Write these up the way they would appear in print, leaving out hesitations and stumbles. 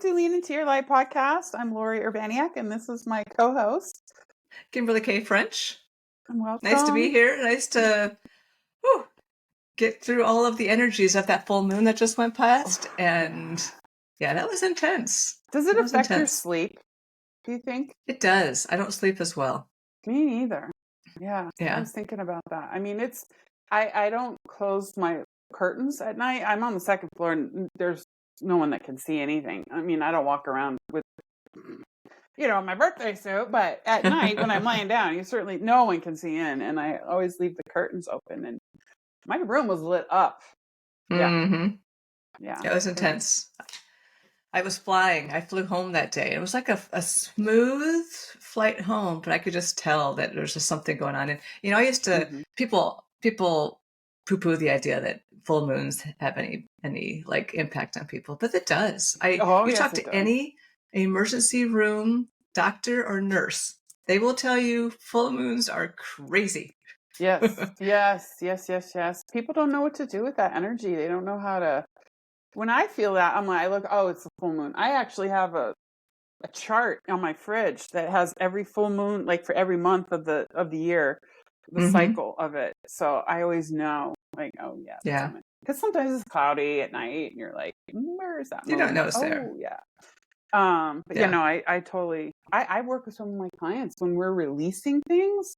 to Lean Into Your Light podcast. I'm Lorrie Urbaniak, and this is my co-host. Kimberly K. French. Welcome. Nice to be here. Nice to get through all of the energies of that full moon that just went past. And yeah, that was intense. Does it affect your sleep, do you think? It does. I don't sleep as well. Me neither. Yeah. I was thinking about that. I mean, I don't close my curtains at night. I'm on the second floor and there's no one that can see anything. I mean, I don't walk around with, my birthday suit, but at night when I'm laying down, no one can see in. And I always leave the curtains open, and my room was lit up. Yeah. Mm-hmm. Yeah. It was intense. I was flying. I flew home that day. It was like a smooth flight home, but I could just tell that there's just something going on. And, I used to, people poo-poo the idea that full moons have any like impact on people, but it does. Talk to any emergency room doctor or nurse, they will tell you full moons are crazy. Yes. People don't know what to do with that energy. They don't know how to. When I feel that, I'm like, it's a full moon. I actually have a chart on my fridge that has every full moon, like for every month of the year, the cycle of it. So I always know, like, because sometimes it's cloudy at night, and you're like, where is that moon? You don't know it's there. Oh yeah. I totally. I work with some of my clients when we're releasing things.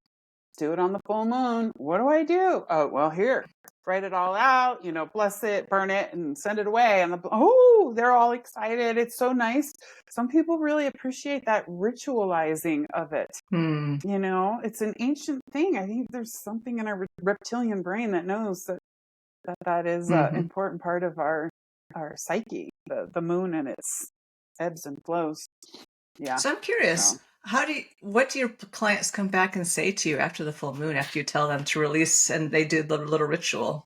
Do it on the full moon. What do I do? Oh, well, here, write it all out, bless it, burn it, and send it away. And they're all excited. It's so nice. Some people really appreciate that ritualizing of it. It's an ancient thing. I think there's something in our reptilian brain that knows that is an important part of our psyche, the moon and its ebbs and flows. Yeah. So I'm curious. What do your clients come back and say to you after the full moon, after you tell them to release and they do the little ritual?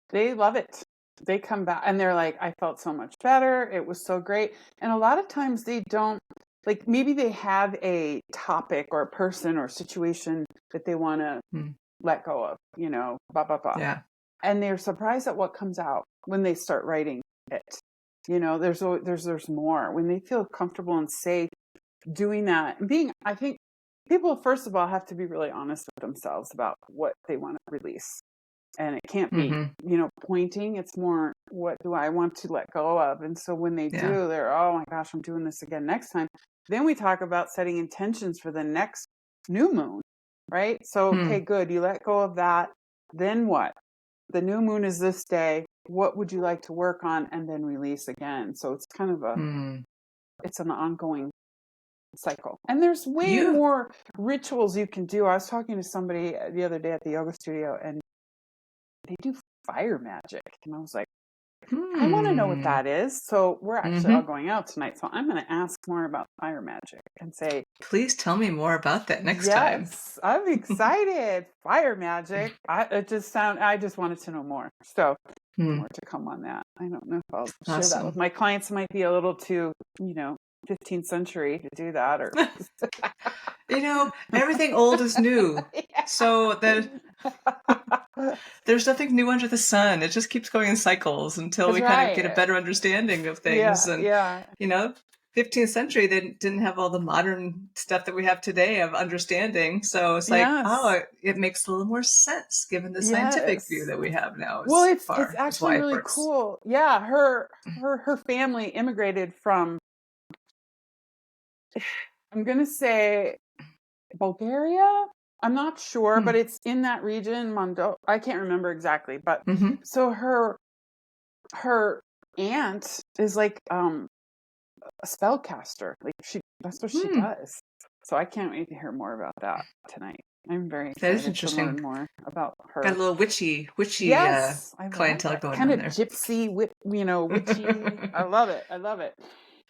They love it. They come back and they're like, I felt so much better. It was so great. And a lot of times they don't, like, maybe they have a topic or a person or situation that they want to let go of, Yeah. And they're surprised at what comes out when they start writing it. There's more. When they feel comfortable and safe doing that, and I think people, first of all, have to be really honest with themselves about what they want to release. And it can't be, pointing. It's more, what do I want to let go of? And so when they do, they're, oh my gosh, I'm doing this again next time. Then we talk about setting intentions for the next new moon, right? So, okay, good. You let go of that. Then what? The new moon is this day. What would you like to work on? And then release again. So it's kind of it's an ongoing cycle. And there's way more rituals you can do. I was talking to somebody the other day at the yoga studio, and they do fire magic. And I was like, I want to know what that is. So we're actually all going out tonight. So I'm going to ask more about fire magic and say, please tell me more about that next time. Yes, I'm excited. Fire magic. I just wanted to know more. So more to come on that. I don't know if I'll share that with my clients. It might be a little too, 15th century to do that, or everything old is new. So there's nothing new under the sun. It just keeps going in cycles until we kind of get a better understanding of things. 15th century, they didn't have all the modern stuff that we have today of understanding. So it's like, it makes a little more sense given the scientific view that we have now. Well, it's actually really cool. Yeah, her family immigrated from, I'm going to say, Bulgaria. I'm not sure, but it's in that region, I can't remember exactly. But so her aunt is like a spellcaster. Like that's what she does. So I can't wait to hear more about that tonight. I'm very excited to learn more about her. Got a little witchy clientele going on kind there. Kind of gypsy, witchy. I love it.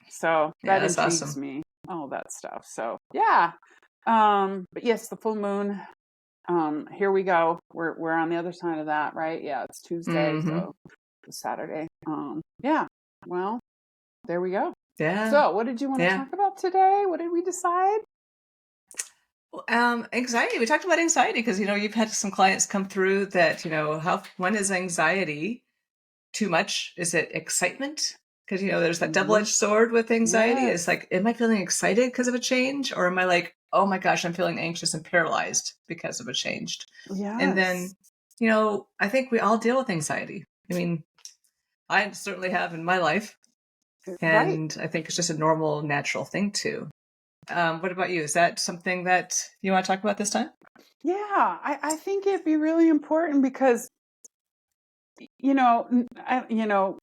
So that intrigues me. All that stuff. So yeah. But yes, the full moon. Here we go. We're on the other side of that, right? Yeah, it's Tuesday, so it's Saturday. Yeah. Well, there we go. Yeah. So, what did you want to talk about today? What did we decide? Anxiety. We talked about anxiety because you've had some clients come through that when is anxiety too much? Is it excitement? Because, there's that Mm-hmm. double-edged sword with anxiety. It's Yes. like, am I feeling excited because of a change? Or am I like, oh my gosh, I'm feeling anxious and paralyzed because of a change? And Yes. then, I think we all deal with anxiety. I mean, I certainly have in my life. Right. And I think it's just a normal, natural thing too. What about you? Is that something that you want to talk about this time? Yeah. I think it'd be really important because, you know,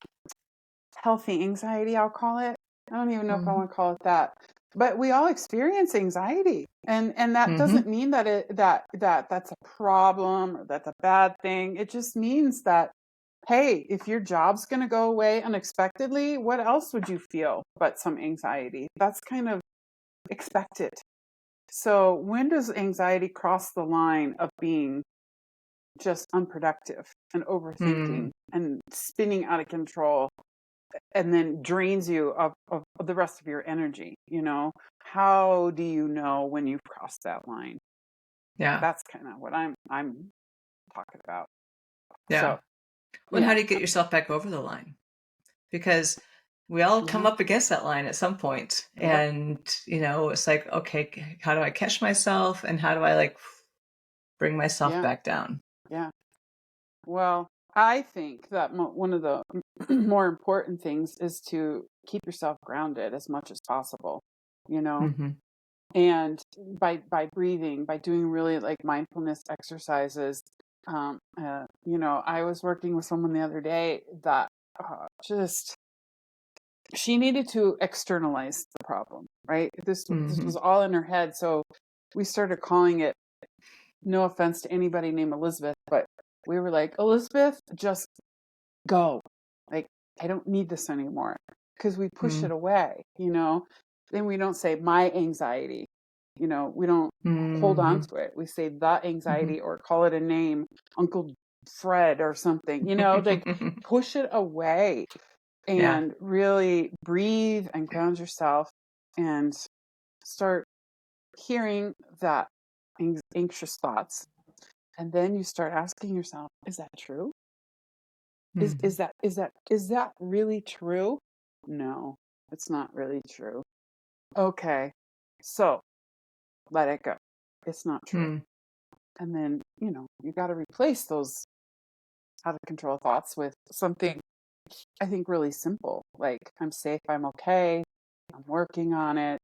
healthy anxiety, I'll call it. I don't even know if I Mm-hmm. want to call it that. But we all experience anxiety. And that Mm-hmm. doesn't mean that that's a problem or that's a bad thing. It just means that, hey, if your job's going to go away unexpectedly, what else would you feel but some anxiety? That's kind of expected. So when does anxiety cross the line of being just unproductive and overthinking and spinning out of control and then drains you of the rest of your energy? How do you know when you've crossed that line? Yeah. That's kind of what I'm talking about. Yeah. So Well, how yeah. do you get yourself back over the line? Because we all come Yeah. up against that line at some point. Yep. And, it's like, okay, how do I catch myself? And how do I like bring myself Yeah. back down? Yeah. Well, I think that one of the more important things is to keep yourself grounded as much as possible, you know, Mm-hmm. and by breathing, by doing really like mindfulness exercises. I was working with someone the other day that just she needed to externalize the problem, right? This Mm-hmm. was all in her head, so we started calling it. No offense to anybody named Elizabeth, but we were like, Elizabeth, just go. Like, I don't need this anymore because we push it away, Then we don't say my anxiety, we don't hold on Mm-hmm. to it. We say the Mm-hmm. anxiety or call it a name, Uncle Fred or something, like push it away Yeah. and really breathe and ground yourself and start hearing that anxious thoughts. And then you start asking yourself, is that true? Is Mm-hmm. is that is that is that really true? No, it's not really true. Okay. So, let it go. It's not true. Mm. And then, you got to replace those out of control thoughts with something I think really simple, like I'm safe, I'm okay, I'm working on it,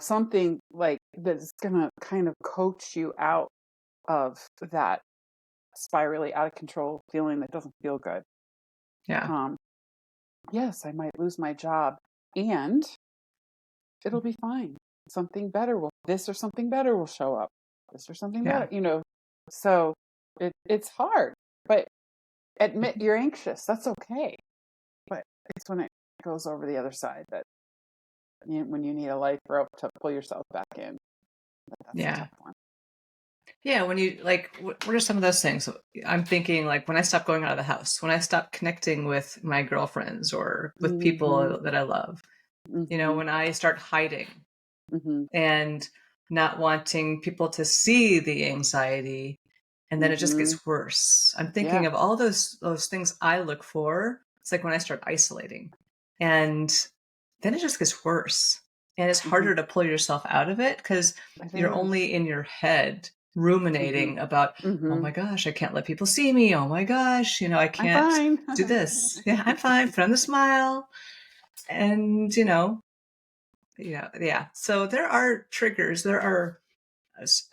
something like that's going to kind of coach you out of that spirally out of control feeling that doesn't feel good. Yeah. Um, yes, I might lose my job and it'll be fine. This or something better will show up. This or something Yeah. better. So it's hard, but admit you're anxious. That's okay. But it's when it goes over the other side that when you need a life rope to pull yourself back in, that's a Yeah. tough one. Yeah. When you like, what are some of those things? I'm thinking like when I stop going out of the house, when I stop connecting with my girlfriends or with Mm-hmm. people that I love, Mm-hmm. when I start hiding Mm-hmm. and not wanting people to see the anxiety, and then it just Mm-hmm. gets worse. I'm thinking Yeah. of all those things I look for. It's like when I start isolating, and then it just gets worse, and it's Mm-hmm. harder to pull yourself out of it because It you're is. only in your head Mm-hmm. ruminating about, oh Mm-hmm. my gosh, I can't let people see me. Oh my gosh, I I'm can't fine. do this. Yeah, I'm fine. Put on the smile, and yeah. So there are triggers. There are,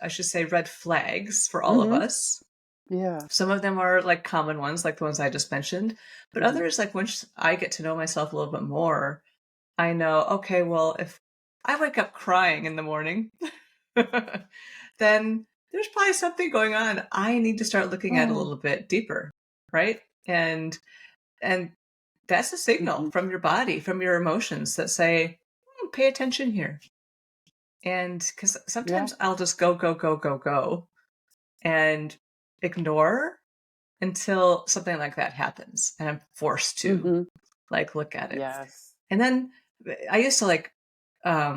I should say, red flags for all of Mm-hmm. us. Yeah. Some of them are like common ones, like the ones I just mentioned. But Mm-hmm. others, like once I get to know myself a little bit more, I know, okay, well, if I wake up crying in the morning, then there's probably something going on I need to start looking at a Oh. little bit deeper, right? And that's a signal Mm-hmm. from your body, from your emotions that say, pay attention here. And because Yeah. sometimes I'll just go, go, go, go, go and ignore until something like that happens. And I'm forced to Mm-hmm. like look at it. Yes. And then I used to like, I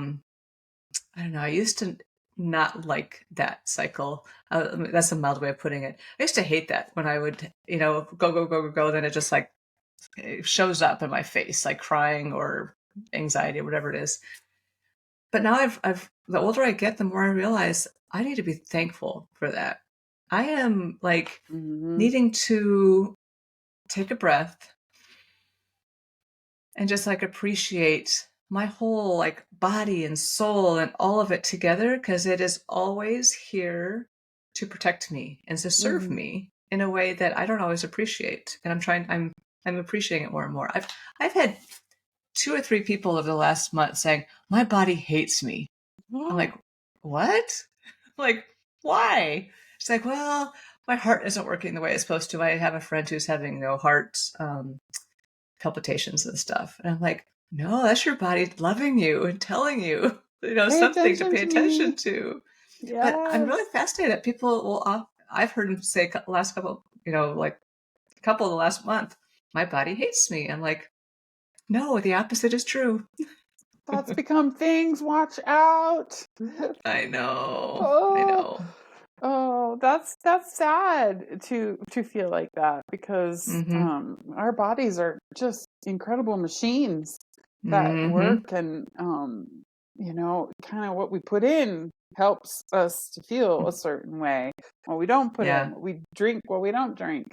don't know, I used to not like that cycle. That's a mild way of putting it. I used to hate that when I would, go, go, go, go, go. Then it just like it shows up in my face, like crying or anxiety or whatever it is. But now the older I get, the more I realize I need to be thankful for that. I am like Mm-hmm. needing to take a breath and just like appreciate my whole like body and soul and all of it together, because it is always here to protect me and to serve Mm-hmm. me in a way that I don't always appreciate. And I'm appreciating it more and more. I've had 2 or 3 people over the last month saying, my body hates me. I'm like, what? Like, why? She's like, well, my heart isn't working the way it's supposed to. I have a friend who's having heart palpitations and stuff. And I'm like, no, that's your body loving you and telling you, Pay something to attention pay to me. attention to. But I'm really Yes. fascinated that people will, I've heard them say last couple, like a couple of the last month, my body hates me. I'm like, no, the opposite is true. Thoughts become things. Watch out. I know. I Oh, know. oh, that's sad to feel like that, because Mm-hmm. our bodies are just incredible machines that work, Mm-hmm. and kind of what we put in helps us to feel a certain way. What we don't put in, Yeah. what we drink, what we don't drink.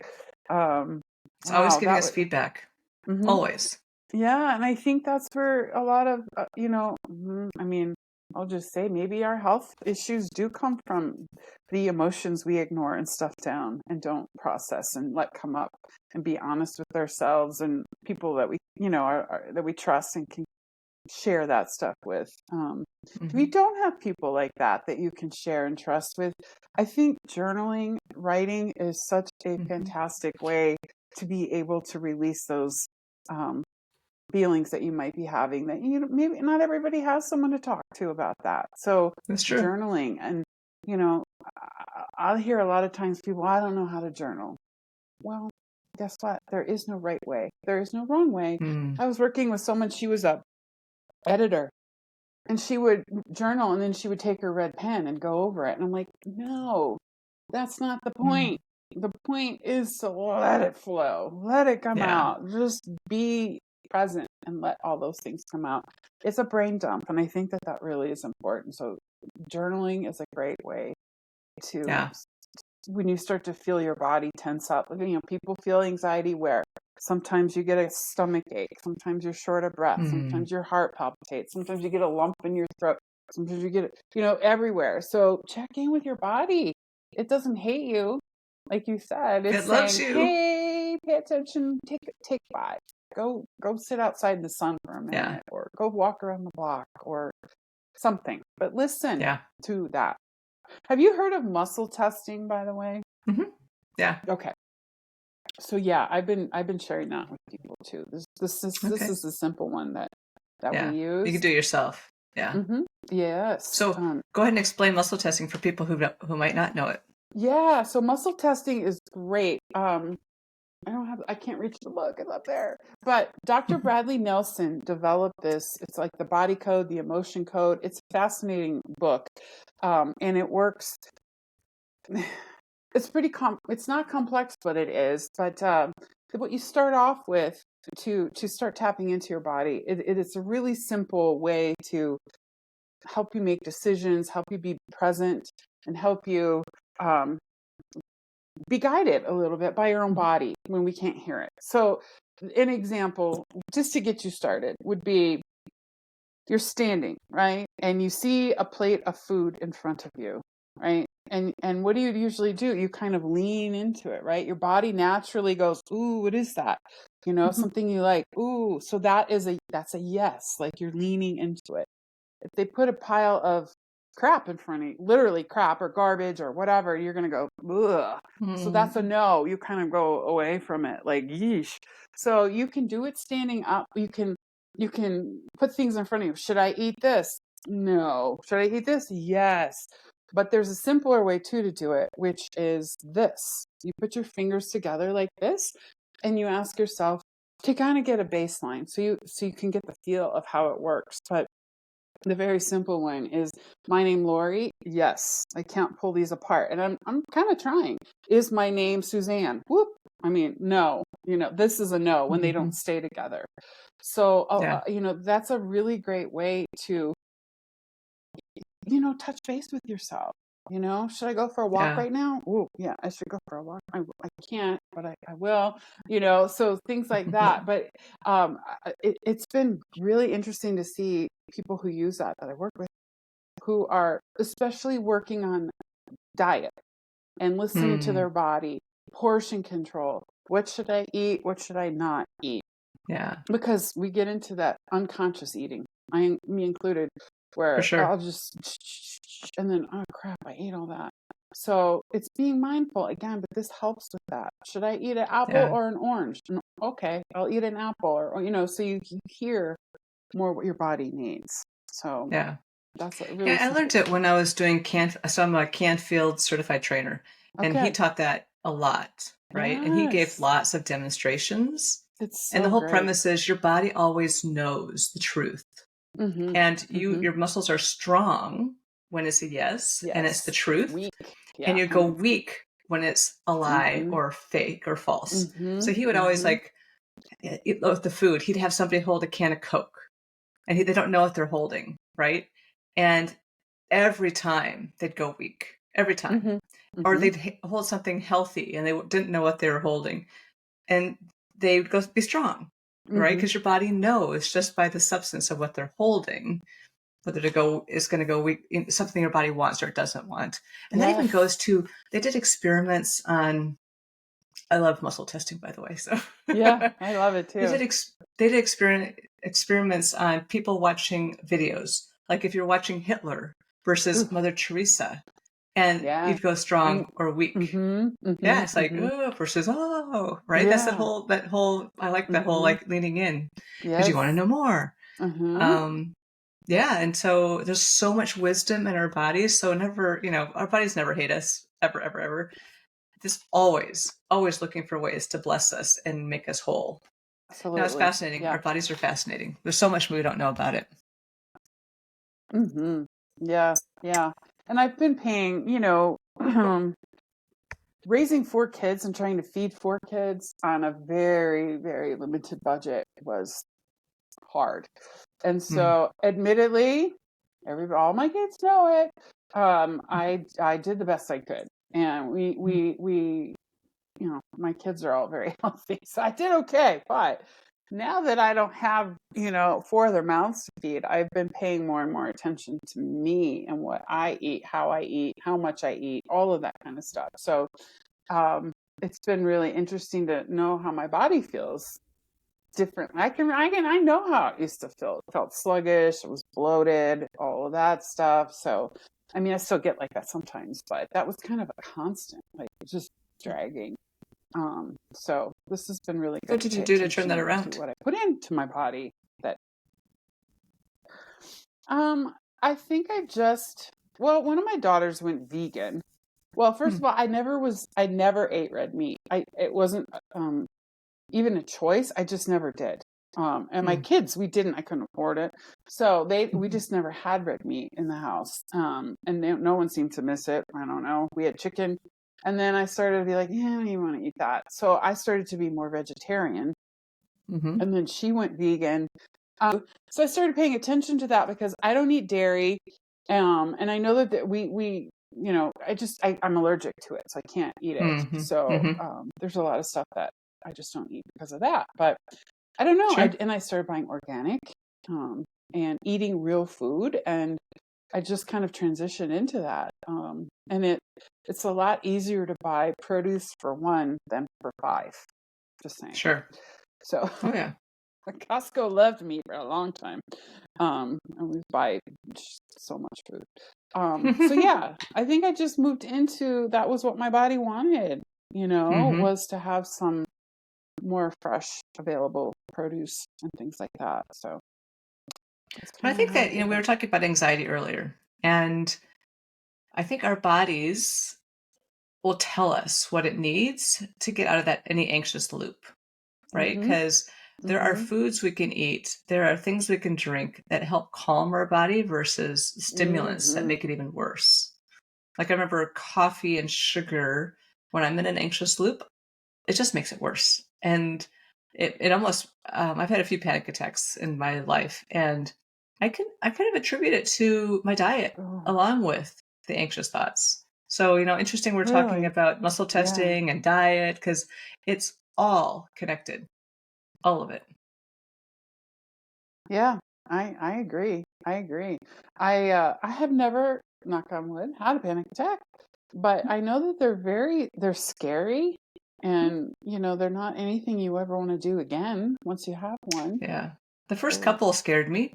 Um, It's always wow, giving that us was. feedback. Mhm. Always. Yeah, and I think that's where a lot of, I mean, I'll just say maybe our health issues do come from the emotions we ignore and stuff down and don't process and let come up, and be honest with ourselves and people that we, that we trust and can share that stuff with. If you Mm-hmm. don't have people like that you can share and trust with, I think journaling, writing is such a Mm-hmm. fantastic way to be able to release those. Um, Feelings that you might be having, that maybe not everybody has someone to talk to about that. So That's true. journaling, and I'll hear a lot of times people, I don't know how to journal. Well, guess what? There is no right way. There is no wrong way. Mm. I was working with someone, she was a editor, and she would journal, and then she would take her red pen and go over it. And I'm like, no, that's not the Mm. point. The point is to let it flow, let it come Yeah. out, just be present and let all those things come out. It's a brain dump, and I think that really is important. So journaling is a great way to, Yeah. when you start to feel your body tense up. People feel anxiety where sometimes you get a stomach ache, sometimes you're short of breath, Mm. sometimes your heart palpitates, sometimes you get a lump in your throat, sometimes you get it, everywhere. So check in with your body. It doesn't hate you. Like you said, It it's loves saying, you. hey, pay attention, take 5. Go sit outside in the sun for a Yeah. minute, or go walk around the block, or something. But listen Yeah. to that. Have you heard of muscle testing, by the way? Mm-hmm. Yeah. Okay. So yeah, I've been sharing that with people too. This Okay. is the simple one that we Yeah. You can use. do it yourself. Yeah. Mm-hmm. Yes. So go ahead and explain muscle testing for people who might not know it. Yeah. So muscle testing is great. I can't reach the book. It's up there. But Dr. Bradley Nelson developed this. It's like the body code, the emotion code. It's a fascinating book. And it works. It's it's not complex, but it is. But what you start off with to start tapping into your body, it is a really simple way to help you make decisions, help you be present, and help you um, be guided a little bit by your own body when we can't hear it. So, an example, just to get you started, would be you're standing, right? And you see a plate of food in front of you, right? And what do you usually do? You kind of lean into it, right? Your body naturally goes, "Ooh, what is that?" Something you like. Ooh, so that's a yes, like you're leaning into it. If they put a pile of crap in front of you, literally crap or garbage or whatever, you're going to go, ugh. So that's a Mm. no. You kind of go away from it, like, yeesh. So you can do it standing up. You can put things in front of you. Should I eat this? No. Should I eat this? Yes. But there's a simpler way too to do it, which is this. You put your fingers together like this, and you ask yourself to kind of get a baseline, so you can get the feel of how it works. But The very simple one is my name Lorrie? Yes. I can't pull these apart. And I'm kind of trying. Is my name Suzanne? Whoop. I mean, no. This is a no when they don't stay together. So, Yeah. that's a really great way to, touch base with yourself. Should I go for a walk Yeah. right now? Oh, yeah, I should go for a walk. I can't, but I will, so things like that. But it's been really interesting to see people who use that I work with who are especially working on diet and listening to their body, portion control. What should I eat? What should I not eat? Yeah. Because we get into that unconscious eating, me included, For where sure. I'll just, and then, oh crap, I ate all that. So it's being mindful again, but this helps with that. Should I eat an apple Yeah. or an orange? Okay, I'll eat an apple, or so you hear more what your body needs. So Yeah. that's a really Yeah, I simple. learned it when I was doing so I'm a Canfield certified trainer, and he Okay. taught that a lot, right? And he gave Yes, lots of demonstrations. it's And the so whole great. premise is your body always knows the truth. Mm-hmm. And Mm-hmm. your muscles are strong when it's a yes and it's the Yes. truth, Weak. and Yeah. you go weak when it's a lie Mm-hmm. or fake or false. Mm-hmm. So he would always Mm-hmm. like eat with the food. He'd have somebody hold a can of Coke, and they don't know what they're holding, right? And every time they'd go weak, every time, Mm-hmm. or Mm-hmm. they'd hold something healthy and they didn't know what they were holding, and they would go be strong, right? Mm-hmm. Because your body knows just by the substance of what they're holding whether to go is going to go weak, something your body wants or doesn't want. And that even Yes. goes to they did experiments on. I love muscle testing, by the way. So Yeah, I love it they too. did they did experiments on people watching videos, like if you're watching Hitler Ooh, versus Mother Teresa, and yeah. you'd go And strong or weak. mm-hmm. Yeah, Mm-hmm. it's like Mm-hmm. oh versus oh, right? That's Yeah. that whole. I like that whole Mm-hmm. like leaning in because you want to Yes. know more. Mm-hmm. Um, yeah, and so there's so much wisdom in our bodies. So never, our bodies never hate us ever, ever, ever. Just always, always looking for ways to bless us and make us whole. Now it's Absolutely. fascinating. Yeah. Our bodies are fascinating. There's so much we don't know about it. Mm-hmm. Yeah. Yeah. And I've been paying, raising 4 kids and trying to feed 4 kids on a very, very limited budget was hard. And Mm, so, admittedly, all my kids know it. I did the best I could, and mm, we my kids are all very healthy, so I did okay. But now that I don't have 4 other mouths to feed, I've been paying more and more attention to me and what I eat, how much I eat, all of that kind of stuff. So it's been really interesting to know how my body feels different. I know how it used to feel. It felt sluggish. It was bloated, all of that stuff. So, I mean, I still get like that sometimes, but that was kind of a constant, like just dragging. So this has been really good What to did you pay do to turn that attention to around? what I put into my body. That, um, I think one of my daughters went vegan. Well, first Mm, of all, I never ate red meat. It wasn't, even a choice. I just never did. And my mm, kids, we didn't. I couldn't afford it, so we mhm. just never had red meat in the house. And no one seemed to miss it. I don't know. We had chicken, and then I started to be like, yeah, you want to eat that. So I started to be more vegetarian, Mhm. and then she went vegan. So I started paying attention to that because I don't eat dairy, and I know that we I'm allergic to it, so I can't eat it. Mhm. So Mhm. there's a lot of stuff that I just don't eat because of that. But I don't know. Sure. I started buying organic, and eating real food, and I just kind of transitioned into that. And it's a lot easier to buy produce for one than for five. Just saying. Sure. So Oh yeah. Costco loved me for a long time. And we buy just so much food. So yeah, I think I just moved into that was what my body wanted, Mhm. was to have some more fresh available produce and things like that. So that's But I kind of think how I that did we were that. talking about anxiety earlier, and I think our bodies will tell us what it needs to get out of that any anxious loop, right? Mm-hmm. Because there are Mm-hmm. foods we can eat, there are things we can drink that help calm our body versus stimulants that Mm-hmm. make it even worse. Like I remember coffee and sugar when I'm in an anxious loop, it just makes it worse. And it almost, I've had a few panic attacks in my life, and I kind of attribute it to my diet Oh, along with the anxious thoughts. So, interesting we're talking really? about muscle Yeah. testing and diet because it's all connected, all of it. Yeah. I agree. I agree. I have never, knock on wood, had a panic attack, but I know that they're scary, and they're not anything you ever want to do again once you have one. Yeah. The first Oh. couple scared me.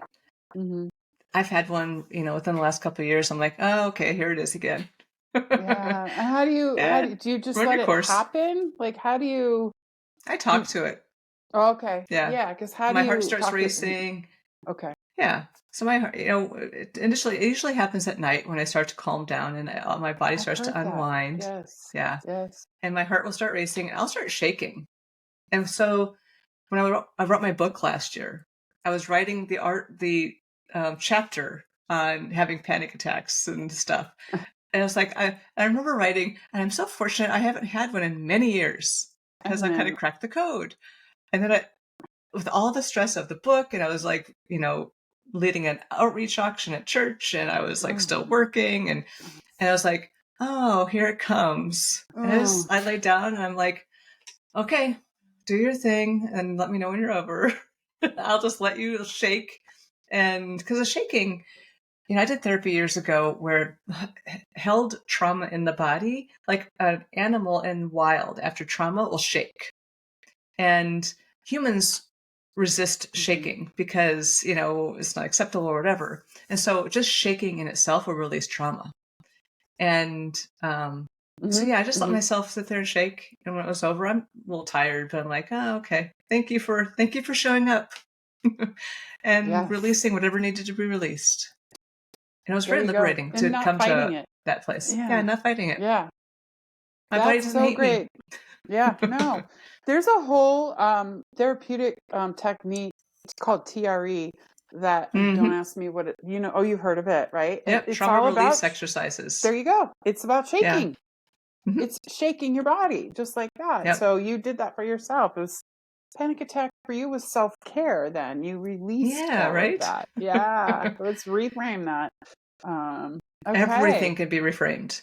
Mm-hmm. I've had one, within the last couple of years. I'm like, oh, okay, here it is again. Yeah. And how do you, Yeah, do you just run let your it course. happen? Like, how do you I do talk you, to it. oh, okay. Yeah. Yeah, because how do My heart you starts talk to racing. okay. Yeah. So my heart, it usually happens at night when I start to calm down and my body I've starts heard to that. unwind. Yes. Yeah. Yes. And my heart will start racing and I'll start shaking. And so when I wrote my book last year, I was writing the chapter on having panic attacks and stuff. And I was like, I remember writing, and I'm so fortunate I haven't had one in many years because And I kind then of cracked the code. And then with all the stress of the book, and I was like, leading an outreach auction at church, and I was like still oh, working, and I was like, oh, here it comes. And oh, I laid down, and I'm like, okay, do your thing, and let me know when you're over. I'll just let you shake, and because the shaking, I did therapy years ago where held trauma in the body, like an animal in wild after trauma will shake. And humans resist mm-hmm. shaking because, it's not acceptable or whatever. And so just shaking in itself will release trauma. And so, Mm-hmm. yeah, I just let Mm-hmm. myself sit there and shake. And when it was over, I'm a little tired, but I'm like, oh, okay. Thank you for showing up and Yes. releasing whatever needed to be released. And it was There very you go. liberating And to not come fighting to it. that place. Yeah, Yeah. not fighting it. Yeah. My body That's doesn't so hate me. great. Yeah. No. There's a whole therapeutic technique called TRE that don't Hmm. ask me what it, oh, you've heard of it, right? And Yep, it's trauma all release about there exercises. you go. It's about Yeah. shaking. Hmm. It's shaking your body just like that. Yep. So you did that for yourself. It was panic attack for you was self-care then. You released Yeah, all of right? that. Yeah. Let's reframe that. Um, okay. Everything can be reframed.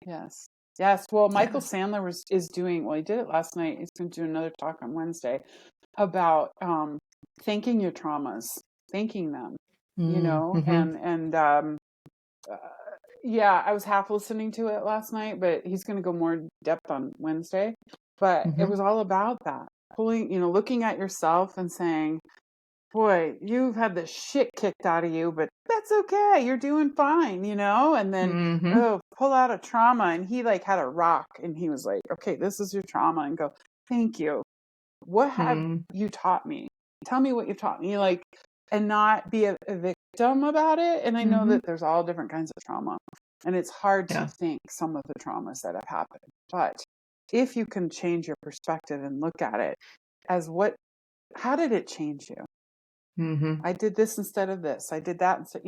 Yes. Yes. Well, Michael Yeah. Sandler is doing, well, he did it last night. He's going to do another talk on Wednesday about thanking your traumas, thanking them, Mm-hmm. and uh, yeah, I was half listening to it last night, but he's going to go more in depth on Wednesday. But it Mm-hmm. was all about that, pulling, looking at yourself and saying, boy, you've had the shit kicked out of you, but that's okay. You're doing fine, And then, Mm-hmm. oh, pull out a trauma. And he like had a rock and he was like, okay, this is your trauma. And go, thank you. What have Mm-hmm. you taught me? Tell me what you've taught me. Like, and not be a victim about it. And I know Mm-hmm. that there's all different kinds of trauma. And it's hard to Yeah. think some of the traumas that have happened. But if you can change your perspective and look at it as how did it change you? Mm-hmm. I did this instead of this. I did that instead,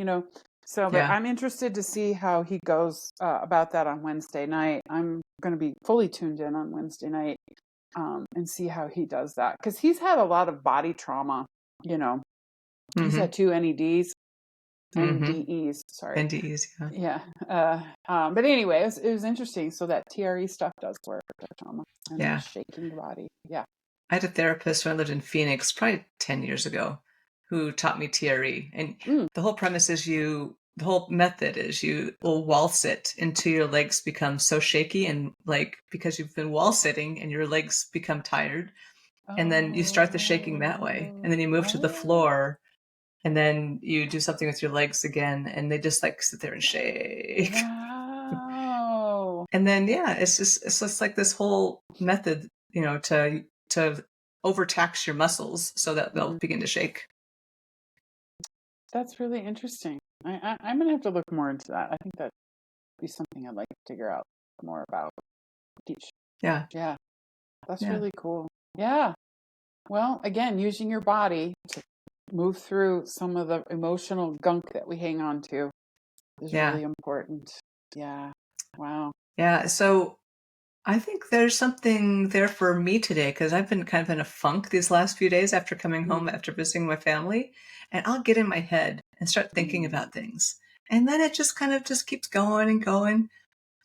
So, but Yeah. I'm interested to see how he goes about that on Wednesday night. I'm going to be fully tuned in on Wednesday night and see how he does that because he's had a lot of body trauma. You know, he's Mm-hmm. had two NEDs, Mm-hmm. NDEs. Sorry, NDEs, yeah. yeah. But anyway, it was interesting. So that TRE stuff does work with the trauma and Yeah. shaking the body. Yeah. I had a therapist when I lived in Phoenix, probably 10 years ago, who taught me TRE. And Mm. the whole premise is the whole method is you will wall sit until your legs become so shaky and like because you've been wall sitting and your legs become tired. And then you start the shaking that way. And then you move to the Oh. floor and then you do something with your legs again and they just like sit there and shake. Wow. And then yeah, it's just like this whole method, to overtax your muscles so that they'll Mhm. begin to shake. That's really interesting. I'm gonna have to look more into that. I think that'd be something I'd like to figure out more about. Teach. Yeah. Yeah, that's Yeah. really cool. Yeah. Well, again, using your body to move through some of the emotional gunk that we hang on to is Yeah. really important. Yeah. Wow. Yeah. So I think there's something there for me today because I've been kind of in a funk these last few days after coming home Mm, after visiting my family. And I'll get in my head and start thinking mm, about things. And then it just kind of just keeps going and going.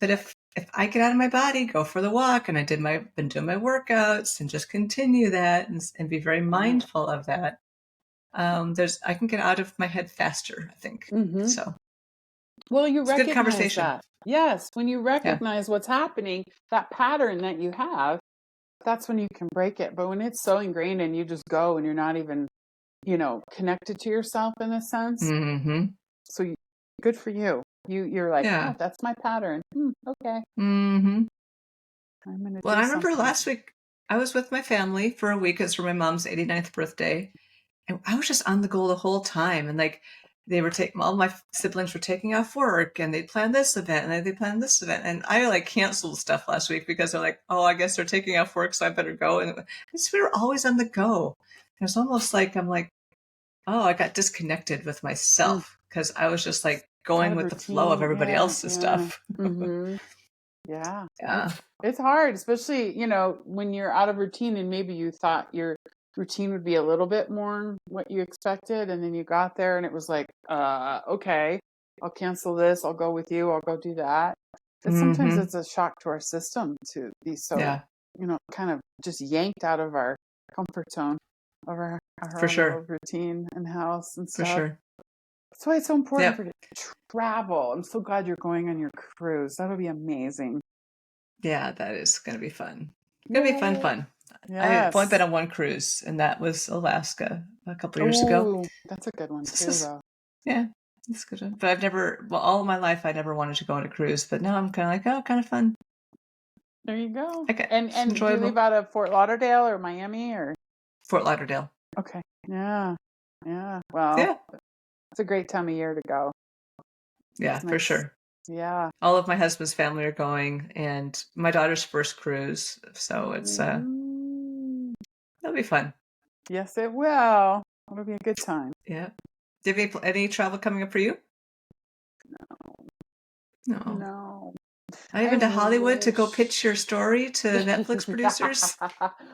But if I get out of my body, go for the walk, and been doing my workouts and just continue that and be very yeah. mindful of that, I can get out of my head faster, I think. Hmm. So Well, you it's a good recognize conversation. that. Yes. When you Yeah. recognize what's happening, that pattern that you have, that's when you can break it. But when it's so ingrained and you just go and you're not even, connected to yourself in a sense, Mm-hmm. so good for you. You're like, oh, Yeah. that's my pattern. Okay, Mm-hmm. I'm gonna Well, do I remember something. last week I was with my family for a week. It's for my mom's 89th birthday. And I was just on the go the whole time. And like they were taking all my siblings were taking off work and they'd plan this event and then they planned this event. And I like canceled stuff last week because they're like, oh, I guess they're taking off work, so I better go. And we were always on the go. It was almost like I'm like, oh, I got disconnected with Mm, myself because I was just like out going of with the flow of routine. everybody Yeah, else's yeah. stuff. Mm-hmm. Yeah, Yeah. it's hard, especially when you're out of routine and maybe you thought your routine would be a little bit more what you expected, and then you got there and it was like, okay, I'll cancel this. I'll go with you. I'll go do that. Sometimes Mm-hmm. it's a shock to our system to be so, Yeah, kind of just yanked out of our comfort zone of our for own little sure. routine and house and For stuff. sure. That's why it's so important Yep. for you to travel. I'm so glad you're going on your cruise. That'll be amazing. Yeah, that is going to be fun. Going to be fun, Yay. fun. I've only been Yes. on one cruise, and that was Alaska a couple years ago. Oh, that's a good one This too, is, though. yeah, it's good. But I've never, well, all of my life, I never wanted to go on a cruise. But now I'm kind of like, oh, kind of fun. There you go. Okay, it's And do you leave enjoyable. out of Fort Lauderdale or Miami or? Fort Lauderdale. Okay. Yeah. Yeah. Well, Yeah, it's a great time of year to go. yeah, It's for nice. sure. Yeah. All of my husband's family are going, and my daughter's first cruise. So Mm, it'll be fun. yes, it will. It'll be a good time. Yeah. Do you have any travel coming up for you? No. No. Not I even to Hollywood to go wish. pitch your story to Netflix producers?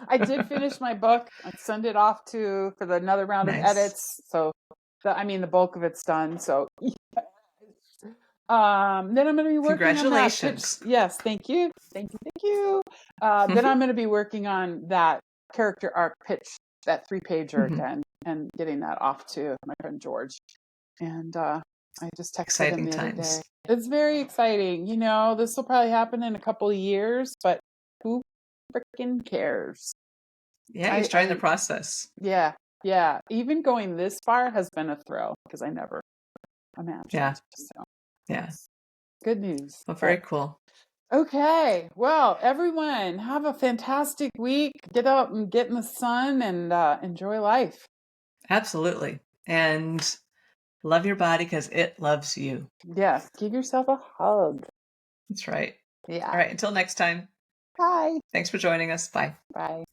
I did finish my book. I sent it off for another round of Nice. edits. So the bulk of it's done. So then I'm going to be working on that pitch. Congratulations. Yes, thank you. Thank you. Thank you. Then I'm going to be working on that character arc pitch, that 3-pager Mhm. again, and getting that off to my friend George. And I just texted him Exciting the other day. times. It's very exciting. This will probably happen in a couple of years, but who freaking cares? Yeah, you're starting the process. Yeah, yeah. Even going this far has been a thrill because I never imagined. Yeah, So yeah. good news. Well, But very cool. okay, well, everyone, have a fantastic week. Get out and get in the sun and enjoy life. Absolutely. And love your body because it loves you. Yes, give yourself a hug. That's right. All Yeah. right. Until next time. Bye. Thanks for joining us. Bye. Bye.